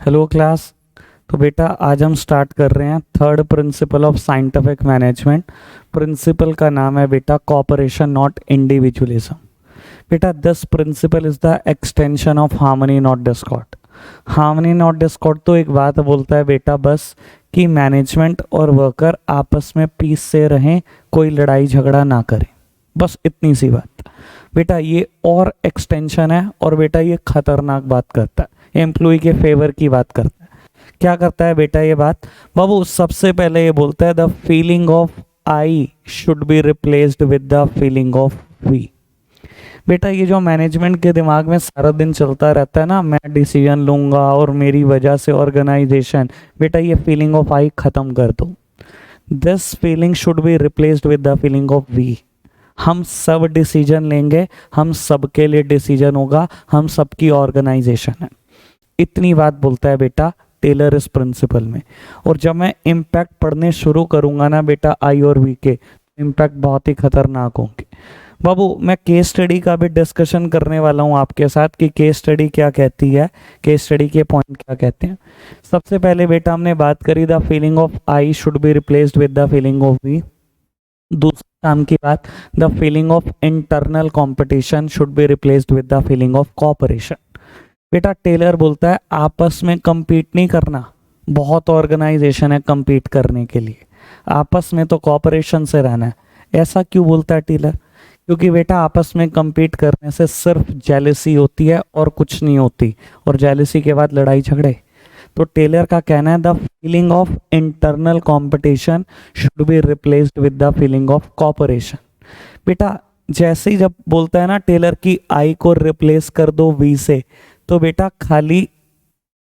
Hello class. तो बेटा आज हम स्टार्ट कर रहे हैं third principle of scientific management. Principle का नाम है बेटा कॉपरेशन नॉट इंडिविजुअलिज्म। बेटा this principle is the extension of harmony not discord. Harmony not discord तो एक बात बोलता है बेटा बस कि मैनेजमेंट और वर्कर आपस में पीस से रहें, कोई लड़ाई झगड़ा ना करें, बस इतनी सी बात। बेटा ये और एक्सटेंशन है और बेटा ये खतरनाक बात करता है, एम्प्लॉय के फेवर की बात करता है। क्या करता है बेटा ये बात? बाबू सबसे पहले ये बोलता है the feeling of I should be replaced with the feeling of we. बेटा ये जो मैनेजमेंट के दिमाग में सारा दिन चलता रहता है ना, मैं डिसीजन लूंगा और मेरी वजह से ऑर्गेनाइजेशन, बेटा ये फीलिंग ऑफ आई खत्म कर दो। This feeling should be replaced with the feeling of we. हम सब डिसीजन लेंगे, हम सबके लिए डिसीजन होगा, हम सबकी ऑर्गेनाइजेशन है। इतनी बात बोलता है बेटा टेलर इस प्रिंसिपल में। और जब मैं इम्पैक्ट पढ़ने शुरू करूंगा ना बेटा आई और वी के, इम्पैक्ट बहुत ही खतरनाक होंगे। बाबू मैं केस स्टडी का भी डिस्कशन करने वाला हूं आपके साथ कि केस स्टडी क्या कहती है, केस स्टडी के पॉइंट क्या कहते हैं। सबसे पहले बेटा हमने बात करी the feeling of I should be replaced with the feeling of we. दूसरे काम की बात, the feeling of internal competition should be replaced with the feeling of cooperation. बेटा टेलर बोलता है आपस में compete नहीं करना, बहुत ऑर्गेनाइजेशन है compete करने के लिए, आपस में तो कॉपरेशन से रहना है। ऐसा क्यों बोलता है टेलर? क्योंकि बेटा आपस में compete करने से सिर्फ जेलसी होती है और कुछ नहीं होती, और जेलसी के बाद लड़ाई झगड़े। तो टेलर का कहना है the feeling of internal competition should be replaced with the feeling of corporation. बेटा जैसे ही जब बोलता है ना टेलर की आई को रिप्लेस कर दो वी से, तो बेटा खाली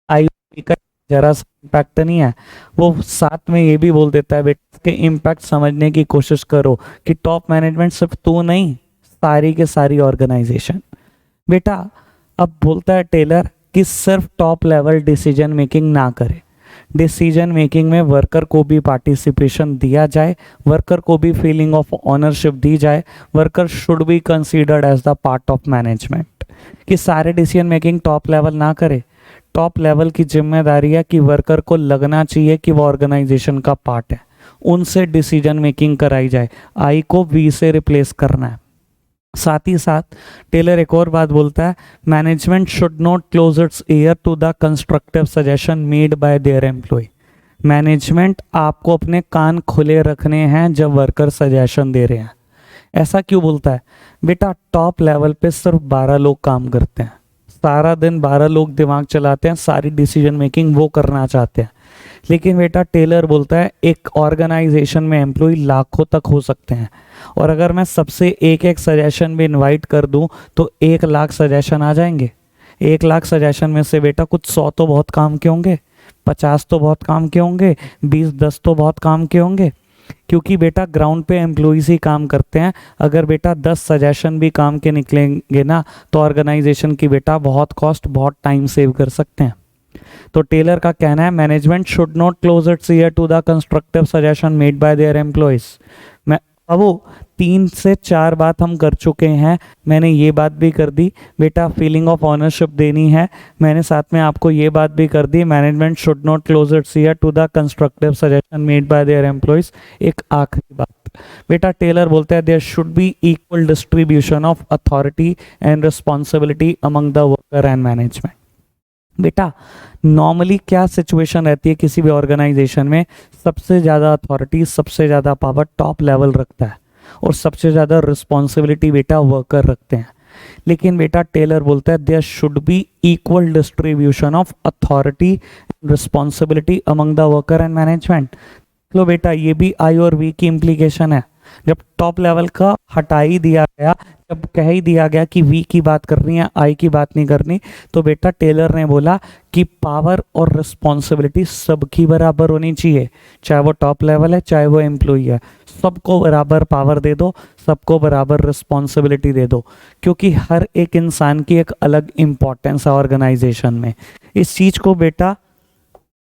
आई का जरा सा इम्पैक्ट नहीं है, वो साथ में ये भी बोल देता है बेटा के इम्पैक्ट समझने की कोशिश करो कि टॉप मैनेजमेंट सिर्फ तू नहीं, सारी के सारी ऑर्गेनाइजेशन। बेटा अब बोलता है टेलर कि सिर्फ टॉप लेवल डिसीजन मेकिंग ना करे, डिसीजन मेकिंग में वर्कर को भी पार्टिसिपेशन दिया जाए, वर्कर को भी फीलिंग ऑफ ऑनरशिप दी जाए, worker should be considered as the part of management. कि सारे डिसीजन मेकिंग टॉप लेवल ना करे, टॉप लेवल की जिम्मेदारी है कि वर्कर को लगना चाहिए कि वो ऑर्गेनाइजेशन का पार्ट है, उनसे डिसीजन मेकिंग कराई जाए, आई को वी से रिप्लेस करना है। साथ ही साथ टेलर एक और बात बोलता है management should not close its ear to the constructive suggestion made by their employee. Management आपको अपने कान खुले रखने हैं जब वर्कर सजेशन दे रहे हैं। ऐसा क्यों बोलता है? बेटा टॉप लेवल पे सिर्फ 12 लोग काम करते हैं, सारा दिन 12 लोग दिमाग चलाते हैं, सारी डिसीजन मेकिंग वो करना चाहते हैं। लेकिन बेटा टेलर बोलता है एक ऑर्गेनाइजेशन में एम्प्लॉय लाखों तक हो सकते हैं, और अगर मैं सबसे एक एक सजेशन भी इनवाइट कर दूं तो 1 लाख सजेशन आ जाएंगे। 1 लाख सजेशन में से बेटा कुछ 100 तो बहुत काम के होंगे, 50 तो बहुत काम के होंगे, 20-10 तो बहुत काम के होंगे। क्योंकि बेटा ग्राउंड पे एम्प्लॉइज ही काम करते हैं। अगर बेटा 10 सजेशन भी काम के निकलेंगे ना तो ऑर्गेनाइजेशन की बेटा बहुत कॉस्ट, बहुत टाइम सेव कर सकते हैं। तो टेलर का कहना है management should not close its ear to the constructive suggestion made by their employees. मैं अब वो 3 से 4 बात हम कर चुके हैं, मैंने ये बात भी कर दी बेटा फीलिंग ऑफ ऑनरशिप देनी है, मैंने साथ में आपको ये बात भी कर दी management should not close its ear to the constructive suggestion made by their employees. एक आखिरी बात बेटा टेलर बोलता है there should be equal distribution of authority and responsibility among the worker and management. बेटा नॉर्मली क्या सिचुएशन रहती है किसी भी ऑर्गेनाइजेशन में, सबसे ज़्यादा अथॉरिटी, सबसे ज़्यादा पावर टॉप लेवल रखता है और सबसे ज़्यादा रिस्पॉन्सिबिलिटी बेटा वर्कर रखते हैं। लेकिन बेटा टेलर बोलता है there should be equal distribution of authority and responsibility among the worker and management. लो बेटा ये भी आई और वी की इम्प्लीकेशन है। जब टॉप लेवल का हटा ही दिया गया, जब कह ही दिया गया कि वी की बात करनी है, आई की बात नहीं करनी, तो बेटा टेलर ने बोला कि पावर और रिस्पॉन्सिबिलिटी सबकी बराबर होनी चाहिए, चाहे वो टॉप लेवल है चाहे वो एम्प्लॉई है, सबको बराबर पावर दे दो, सबको बराबर रिस्पॉन्सिबिलिटी दे दो। क्योंकि हर एक इंसान की एक अलग इंपॉर्टेंस है ऑर्गेनाइजेशन में। इस चीज़ को बेटा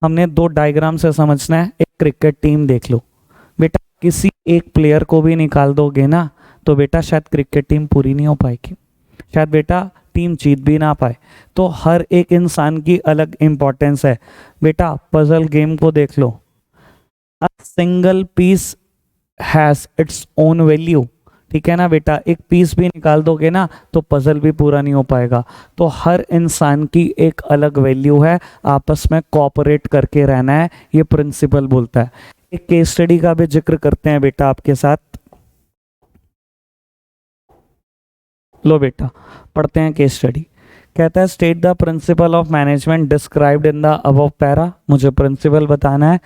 हमने 2 डायग्राम से समझना है। एक क्रिकेट टीम देख लो बेटा, किसी एक प्लेयर को भी निकाल दोगे ना तो बेटा शायद क्रिकेट टीम पूरी नहीं हो पाएगी, शायद बेटा टीम जीत भी ना पाए। तो हर एक इंसान की अलग इम्पोर्टेंस है। बेटा पजल गेम को देख लो, a single piece has its own value. ठीक है ना बेटा, एक पीस भी निकाल दोगे ना तो पजल भी पूरा नहीं हो पाएगा। तो हर इंसान की एक अलग वैल्यू है, आपस में कोऑपरेट करके रहना है, ये प्रिंसिपल बोलता है। एक केस स्टडी का भी जिक्र करते हैं बेटा आपके साथ। लो बेटा पढ़ते हैं केस स्टडी। कहता है state the principle of management described in the above para. मुझे प्रिंसिपल बताना है।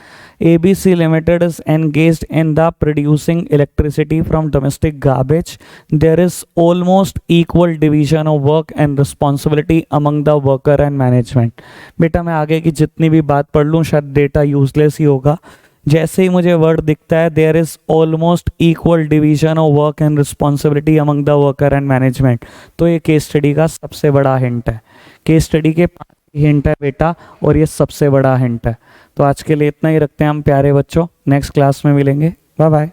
ABC limited is engaged in the producing electricity from domestic garbage. There is almost equal division of work and responsibility among the worker and management. बेटा मैं आगे की जितनी भी बात पढ़ लूँ शायद डेटा यूजलेस ही होगा। जैसे ही मुझे वर्ड दिखता है there is almost equal division of work and responsibility among the worker and management, तो ये केस स्टडी का सबसे बड़ा हिंट है। केस स्टडी के 5 हिंट है बेटा और ये सबसे बड़ा हिंट है। तो आज के लिए इतना ही रखते हैं हम प्यारे बच्चों, नेक्स्ट क्लास में मिलेंगे। Bye bye.